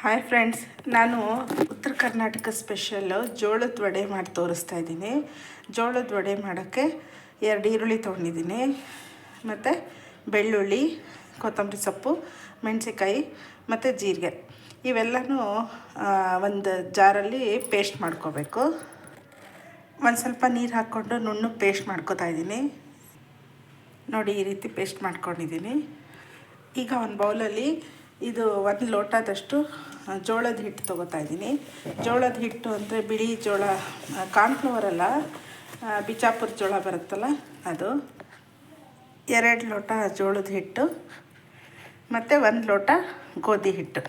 Hi friends, ನಾನು ಉತ್ತರ Karnataka special ಜೋಳದ ವಡೆ ಮಾಡಿ ತೋರಿಸ್ತಾ ಇದ್ದೀನಿ. ಜೋಳದ ವಡೆ ಮಾಡೋಕ್ಕೆ 2 ಈರುಳ್ಳಿ ತೊಗೊಂಡಿದ್ದೀನಿ, ಮತ್ತು ಬೆಳ್ಳುಳ್ಳಿ, ಕೊತ್ತಂಬರಿ ಸೊಪ್ಪು, ಮೆಣಸಿನ್ಕಾಯಿ ಮತ್ತು ಜೀರಿಗೆ ಇವೆಲ್ಲನೂ ಒಂದು ಜಾರಲ್ಲಿ ಪೇಸ್ಟ್ ಮಾಡ್ಕೋಬೇಕು. ಒಂದು ಸ್ವಲ್ಪ ನೀರು ಹಾಕ್ಕೊಂಡು ನುಣ್ಣಗೆ ಪೇಸ್ಟ್ ಮಾಡ್ಕೊತಾ ಇದ್ದೀನಿ. ನೋಡಿ, ಈ ರೀತಿ ಪೇಸ್ಟ್ ಮಾಡ್ಕೊಂಡಿದ್ದೀನಿ. ಈಗ ಒಂದು ಬೌಲಲ್ಲಿ ಇದು 1 ಲೋಟದಷ್ಟು ಜೋಳದ ಹಿಟ್ಟು ತೊಗೋತಾ ಇದ್ದೀನಿ. ಜೋಳದ ಹಿಟ್ಟು ಅಂದರೆ ಬಿಳಿ ಜೋಳ, ಕಾರ್ನ್ಫ್ಲವರ್ ಅಲ್ಲ, ಬಿಜಾಪುರ ಜೋಳ ಬರುತ್ತಲ್ಲ ಅದು. 2 ಲೋಟ ಜೋಳದ ಹಿಟ್ಟು ಮತ್ತು 1 ಲೋಟ ಗೋಧಿ ಹಿಟ್ಟು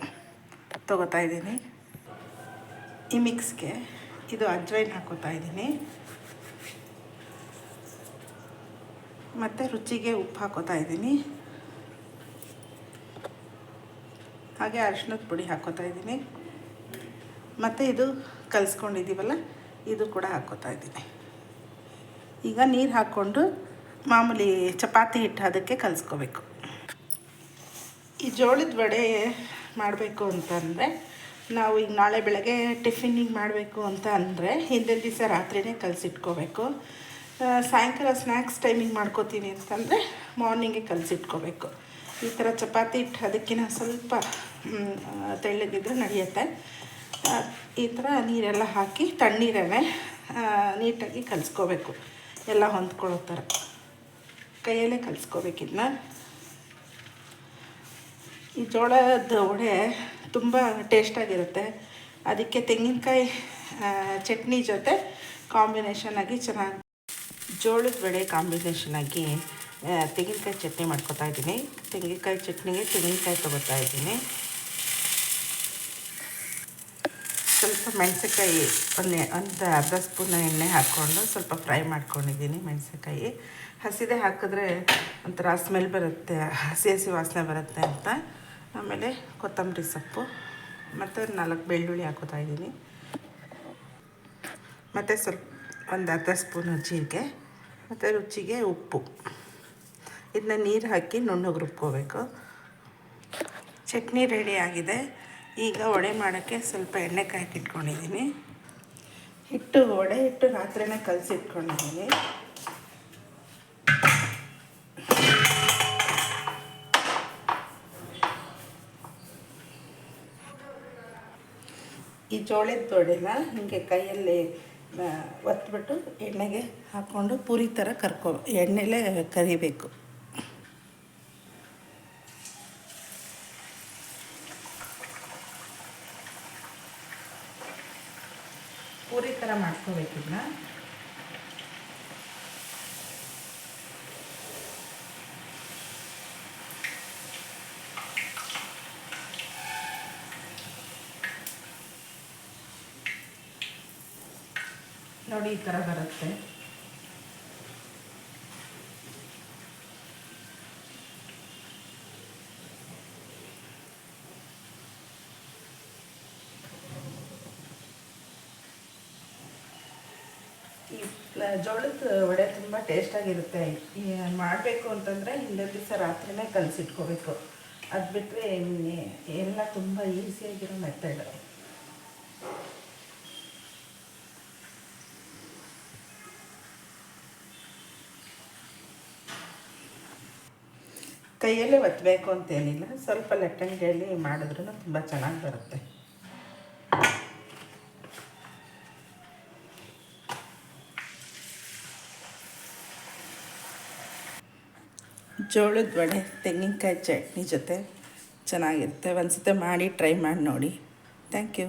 ತೊಗೋತಾ ಇದ್ದೀನಿ. ಈ ಮಿಕ್ಸ್ಗೆ ಇದು ಅಜ್ವೈನ್ ಹಾಕೋತಾ ಇದ್ದೀನಿ, ಮತ್ತು ರುಚಿಗೆ ಉಪ್ಪು ಹಾಕೋತಾ ಇದ್ದೀನಿ, ಹಾಗೆ ಅರಿಶಿಣದ ಪುಡಿ ಹಾಕೋತಾ ಇದ್ದೀನಿ, ಮತ್ತು ಇದು ಕಲಿಸ್ಕೊಂಡಿದ್ದೀವಲ್ಲ ಇದು ಕೂಡ ಹಾಕೋತಾ ಇದ್ದೀನಿ. ಈಗ ನೀರು ಹಾಕ್ಕೊಂಡು ಮಾಮೂಲಿ ಚಪಾತಿ ಹಿಟ್ಟು ಅದಕ್ಕೆ ಕಲಿಸ್ಕೋಬೇಕು. ಈ ಜೋಳದ ವಡೆ ಮಾಡಬೇಕು ಅಂತಂದರೆ ನಾವು ಈಗ ನಾಳೆ ಬೆಳಗ್ಗೆ ಟಿಫಿನಿಗೆ ಮಾಡಬೇಕು ಅಂತ ಅಂದರೆ ಹಿಂದಿನ ದಿವಸ ರಾತ್ರಿಯೇ ಕಲಸಿಟ್ಕೋಬೇಕು. ಸಾಯಂಕಾಲ ಸ್ನ್ಯಾಕ್ಸ್ ಟೈಮಿಗೆ ಮಾಡ್ಕೋತೀನಿ ಅಂತಂದರೆ ಮಾರ್ನಿಂಗೆ ಕಲಸಿಟ್ಕೋಬೇಕು. ಈ ಥರ ಚಪಾತಿ ಹಿಟ್ಟು ಅದಕ್ಕಿಂತ ಸ್ವಲ್ಪ ತೆಳ್ಳಗಿದ್ರೆ ನಡೆಯುತ್ತೆ. ಈ ಥರ ನೀರೆಲ್ಲ ಹಾಕಿ ತಣ್ಣೀರೇ ನೀಟಾಗಿ ಕಲಿಸ್ಕೋಬೇಕು, ಎಲ್ಲ ಹೊಂದ್ಕೊಳ್ಳೋ ಥರ ಕೈಯಲ್ಲೇ ಕಲಿಸ್ಕೋಬೇಕು. ಇದನ್ನ ಈ ಜೋಳದ ವಡೆ ತುಂಬ ಟೇಸ್ಟಾಗಿರುತ್ತೆ. ಅದಕ್ಕೆ ತೆಂಗಿನಕಾಯಿ ಚಟ್ನಿ ಜೊತೆ ಕಾಂಬಿನೇಷನಾಗಿ ಚೆನ್ನಾಗಿ ಜೋಳದ ವಡೆ ಕಾಂಬಿನೇಷನಾಗಿ ತೆಂಗಿನಕಾಯಿ ಚಟ್ನಿ ಮಾಡ್ಕೊತಾ ಇದ್ದೀನಿ. ತೆಂಗಿನಕಾಯಿ ಚಟ್ನಿಗೆ ತೆಂಗಿನಕಾಯಿ ತೊಗೋತಾ ಇದ್ದೀನಿ. ಸ್ವಲ್ಪ ಮೆಣಸಿನ್ಕಾಯಿ ಒಂದು ಅರ್ಧ ಸ್ಪೂನ್ ಎಣ್ಣೆ ಹಾಕ್ಕೊಂಡು ಸ್ವಲ್ಪ ಫ್ರೈ ಮಾಡ್ಕೊಂಡಿದ್ದೀನಿ. ಮೆಣಸಿನ್ಕಾಯಿ ಹಸಿದೇ ಹಾಕಿದ್ರೆ ಒಂಥರ ಸ್ಮೆಲ್ ಬರುತ್ತೆ, ಹಸಿ ವಾಸನೆ ಬರುತ್ತೆ ಅಂತ. ಆಮೇಲೆ ಕೊತ್ತಂಬರಿ ಸೊಪ್ಪು ಮತ್ತು 4 ಬೆಳ್ಳುಳ್ಳಿ ಹಾಕೋತಾ ಇದ್ದೀನಿ, ಮತ್ತು ಸ್ವಲ್ಪ ಒಂದು ಅರ್ಧ ಸ್ಪೂನು ಜೀರಿಗೆ ಮತ್ತು ರುಚಿಗೆ ಉಪ್ಪು. ಇದನ್ನ ನೀರು ಹಾಕಿ ನುಣ್ಣಗೆ ರುಬ್ಕೋಬೇಕು. ಚಟ್ನಿ ರೆಡಿ ಆಗಿದೆ. ಈಗ ವಡೆ ಮಾಡೋಕ್ಕೆ ಸ್ವಲ್ಪ ಎಣ್ಣೆ ಕಾಯ್ಕಿಟ್ಕೊಂಡಿದ್ದೀನಿ. ವಡೆ ಹಿಟ್ಟು ರಾತ್ರಿನೇ ಕಲಸಿಟ್ಕೊಂಡಿದ್ದೀನಿ. ಈ ಜೋಳದ ವಡೆನ ಹೀಗೆ ಕೈಯಲ್ಲಿ ಒತ್ಬಿಟ್ಟು ಎಣ್ಣೆಗೆ ಹಾಕ್ಕೊಂಡು ಪೂರಿ ಥರ ಎಣ್ಣೆಲೇ ಕರಿಬೇಕು. ಪೂರಿ ಥರ ಮಾಡ್ಕೋಬೇಕಿದ್ನ. ನೋಡಿ, ಈ ಥರ ಬರುತ್ತೆ. ಈ ಜೋಳದ ವಡೆ ತುಂಬ ಟೇಸ್ಟಾಗಿರುತ್ತೆ. ಮಾಡಬೇಕು ಅಂತಂದರೆ ಹಿಂದಿನ ದಿವಸ ರಾತ್ರಿನೇ ಕಲಸಿಟ್ಕೋಬೇಕು. ಅದು ಬಿಟ್ಟರೆ ಎಲ್ಲ ತುಂಬ ಈಸಿಯಾಗಿರೋ ಮೆಥಡ್. ಕೈಯಲ್ಲೇ ಒತ್ತಬೇಕು ಅಂತೇನಿಲ್ಲ, ಸ್ವಲ್ಪ ಲಟ್ಟಣಿಗೆಯಲ್ಲಿ ಮಾಡಿದ್ರೂ ತುಂಬ ಚೆನ್ನಾಗಿ ಬರುತ್ತೆ. ಜೋಳದ ವಡೆ ತೆಂಗಿನಕಾಯಿ ಚಟ್ನಿ ಜೊತೆ ಚೆನ್ನಾಗಿರುತ್ತೆ. ಒಂದು ಸತಿ ಮಾಡಿ ಟ್ರೈ ಮಾಡಿ ನೋಡಿ. Thank you.